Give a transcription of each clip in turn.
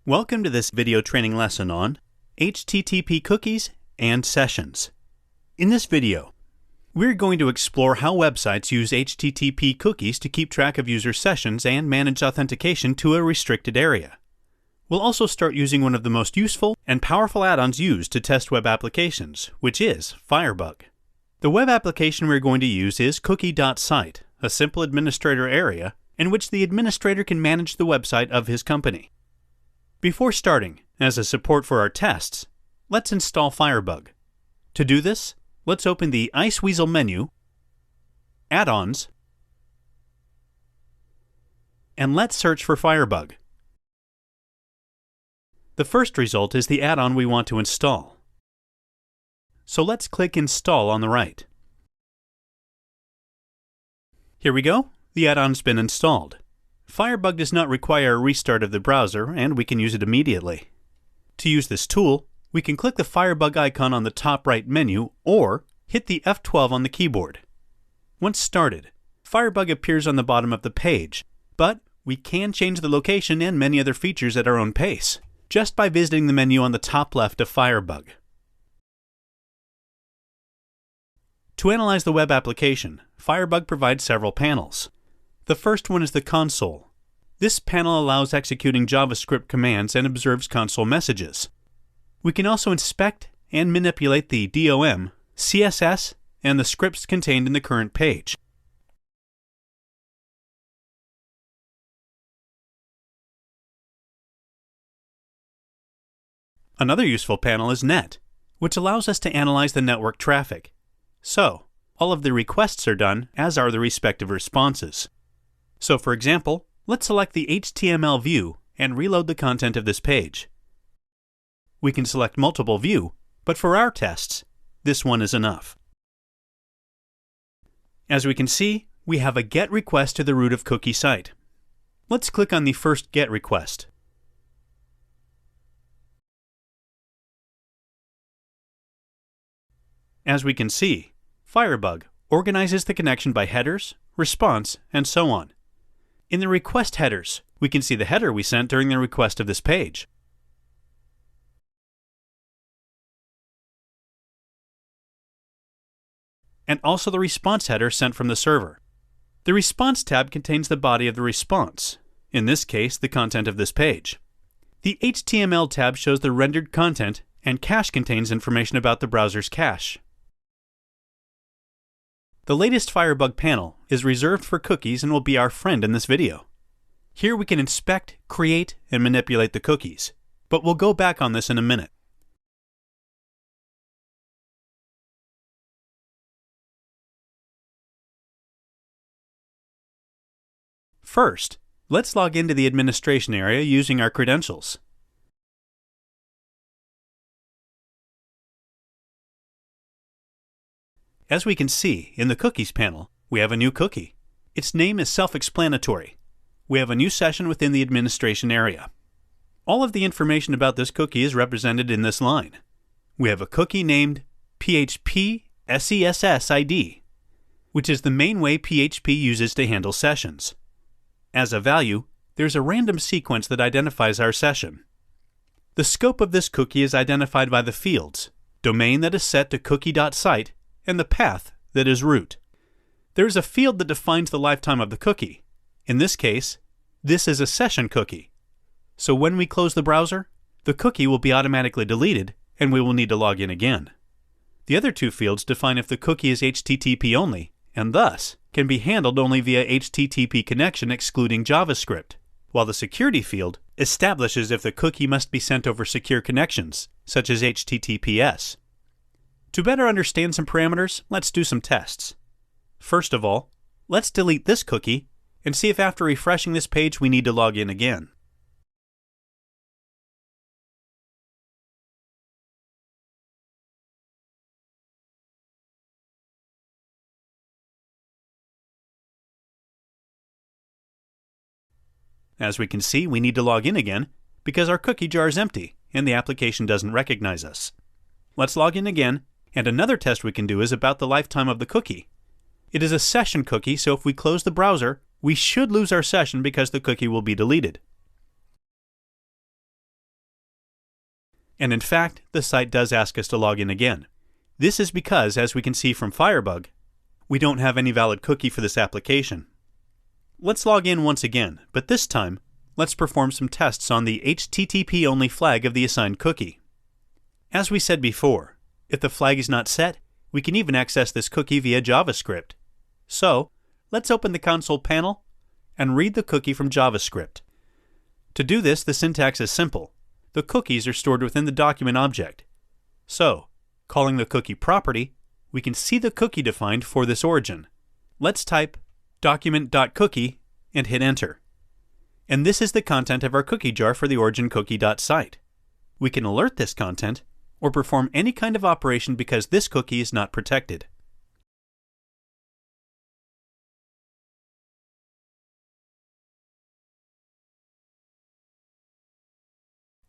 Welcome to this video training lesson on HTTP cookies and sessions. In this video, we're going to explore how websites use HTTP cookies to keep track of user sessions and manage authentication to a restricted area. We'll also start using one of the most useful and powerful add-ons used to test web applications, which is Firebug. The web application we're going to use is cookie.site, a simple administrator area in which the administrator can manage the website of his company. Before starting, as a support for our tests, let's install Firebug. To do this, let's open the Iceweasel menu, Add-ons, and let's search for Firebug. The first result is the add-on we want to install. So let's click Install on the right. Here we go, the add-on's been installed. Firebug does not require a restart of the browser, and we can use it immediately. To use this tool, we can click the Firebug icon on the top right menu or hit the F12 on the keyboard. Once started, Firebug appears on the bottom of the page, but we can change the location and many other features at our own pace, just by visiting the menu on the top left of Firebug. To analyze the web application, Firebug provides several panels. The first one is the console. This panel allows executing JavaScript commands and observes console messages. We can also inspect and manipulate the DOM, CSS, and the scripts contained in the current page. Another useful panel is Net, which allows us to analyze the network traffic. So, all of the requests are done, as are the respective responses. So for example, let's select the HTML view and reload the content of this page. We can select multiple view, but for our tests, this one is enough. As we can see, we have a GET request to the root of cookie site. Let's click on the first GET request. As we can see, Firebug organizes the connection by headers, response, and so on. In the request headers, we can see the header we sent during the request of this page. And also the response header sent from the server. The response tab contains the body of the response, in this case, the content of this page. The HTML tab shows the rendered content, and cache contains information about the browser's cache. The latest Firebug panel is reserved for cookies and will be our friend in this video. Here we can inspect, create, and manipulate the cookies, but we'll go back on this in a minute. First, let's log into the administration area using our credentials. As we can see, in the Cookies panel, we have a new cookie. Its name is self-explanatory. We have a new session within the administration area. All of the information about this cookie is represented in this line. We have a cookie named PHP SESS ID, which is the main way PHP uses to handle sessions. As a value, there's a random sequence that identifies our session. The scope of this cookie is identified by the fields, domain that is set to cookie.site, and the path that is root. There is a field that defines the lifetime of the cookie. In this case, this is a session cookie. So when we close the browser, the cookie will be automatically deleted and we will need to log in again. The other two fields define if the cookie is HTTP only and thus can be handled only via HTTP connection excluding JavaScript, while the security field establishes if the cookie must be sent over secure connections, such as HTTPS. To better understand some parameters, let's do some tests. First of all, let's delete this cookie and see if after refreshing this page we need to log in again. As we can see, we need to log in again because our cookie jar is empty and the application doesn't recognize us. Let's log in again. And another test we can do is about the lifetime of the cookie. It is a session cookie, so if we close the browser, we should lose our session because the cookie will be deleted. And in fact, the site does ask us to log in again. This is because, as we can see from Firebug, we don't have any valid cookie for this application. Let's log in once again, but this time, let's perform some tests on the HTTP-only flag of the assigned cookie. As we said before, if the flag is not set, we can even access this cookie via JavaScript. So, let's open the console panel and read the cookie from JavaScript. To do this, the syntax is simple. The cookies are stored within the document object. So, calling the cookie property, we can see the cookie defined for this origin. Let's type document.cookie and hit enter. And this is the content of our cookie jar for the origin cookie.site. We can alert this content or perform any kind of operation because this cookie is not protected.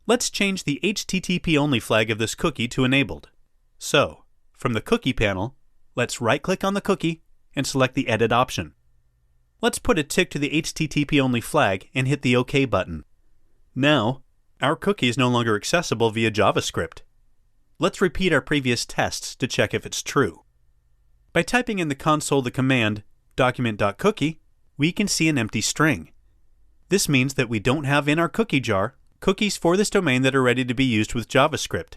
Let's change the HTTP-only flag of this cookie to enabled. So, from the cookie panel, let's right-click on the cookie and select the Edit option. Let's put a tick to the HTTP-only flag and hit the OK button. Now, our cookie is no longer accessible via JavaScript. Let's repeat our previous tests to check if it's true. By typing in the console the command document.cookie, we can see an empty string. This means that we don't have in our cookie jar cookies for this domain that are ready to be used with JavaScript.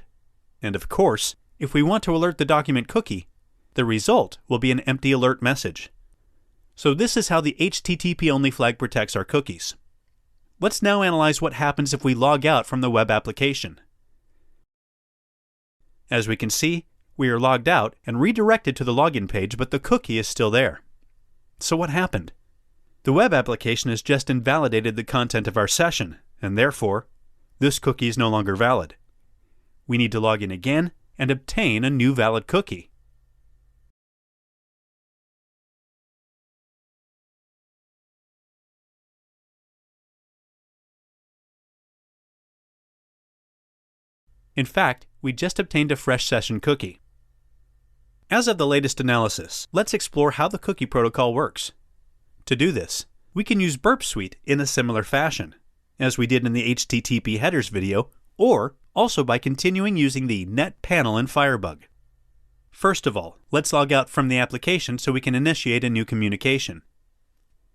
And of course, if we want to alert the document cookie, the result will be an empty alert message. So this is how the HTTP-only flag protects our cookies. Let's now analyze what happens if we log out from the web application. As we can see, we are logged out and redirected to the login page, but the cookie is still there. So what happened? The web application has just invalidated the content of our session, and therefore, this cookie is no longer valid. We need to log in again and obtain a new valid cookie. In fact, we just obtained a fresh session cookie. As of the latest analysis, let's explore how the cookie protocol works. To do this, we can use Burp Suite in a similar fashion, as we did in the HTTP headers video, or also by continuing using the Net panel in Firebug. First of all, let's log out from the application so we can initiate a new communication.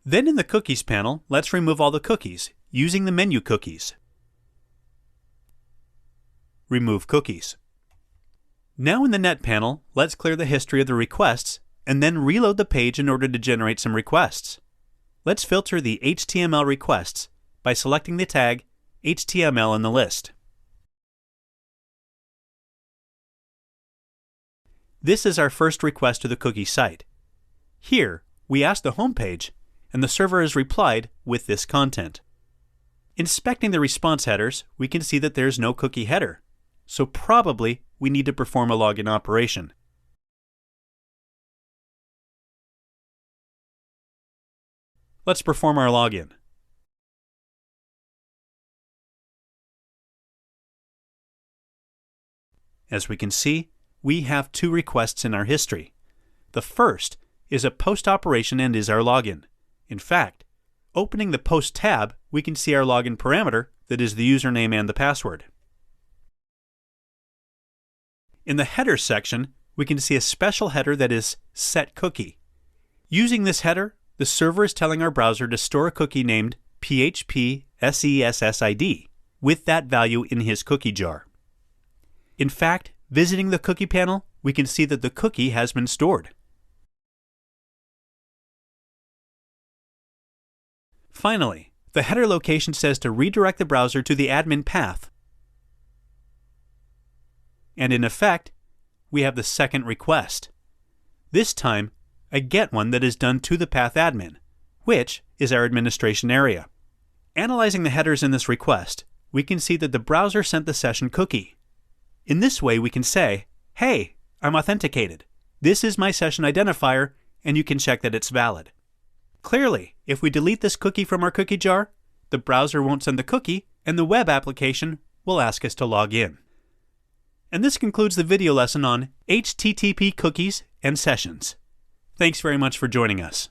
Then in the Cookies panel, let's remove all the cookies using the menu cookies. Remove cookies. Now in the Net panel, let's clear the history of the requests and then reload the page in order to generate some requests. Let's filter the HTML requests by selecting the tag HTML in the list. This is our first request to the cookie site. Here, we ask the home page, and the server has replied with this content. Inspecting the response headers, we can see that there's no cookie header, so probably we need to perform a login operation. Let's perform our login. As we can see, we have two requests in our history. The first is a post operation and is our login. In fact, opening the Post tab, we can see our login parameter, that is the username and the password. In the header section, we can see a special header that is setCookie. Using this header, the server is telling our browser to store a cookie named phpsessid with that value in his cookie jar. In fact, visiting the cookie panel, we can see that the cookie has been stored. Finally, the header location says to redirect the browser to the admin path. And in effect, we have the second request. This time, a GET one that is done to the path admin, which is our administration area. Analyzing the headers in this request, we can see that the browser sent the session cookie. In this way, we can say, hey, I'm authenticated. This is my session identifier, and you can check that it's valid. Clearly, if we delete this cookie from our cookie jar, the browser won't send the cookie, and the web application will ask us to log in. And this concludes the video lesson on HTTP cookies and sessions. Thanks very much for joining us.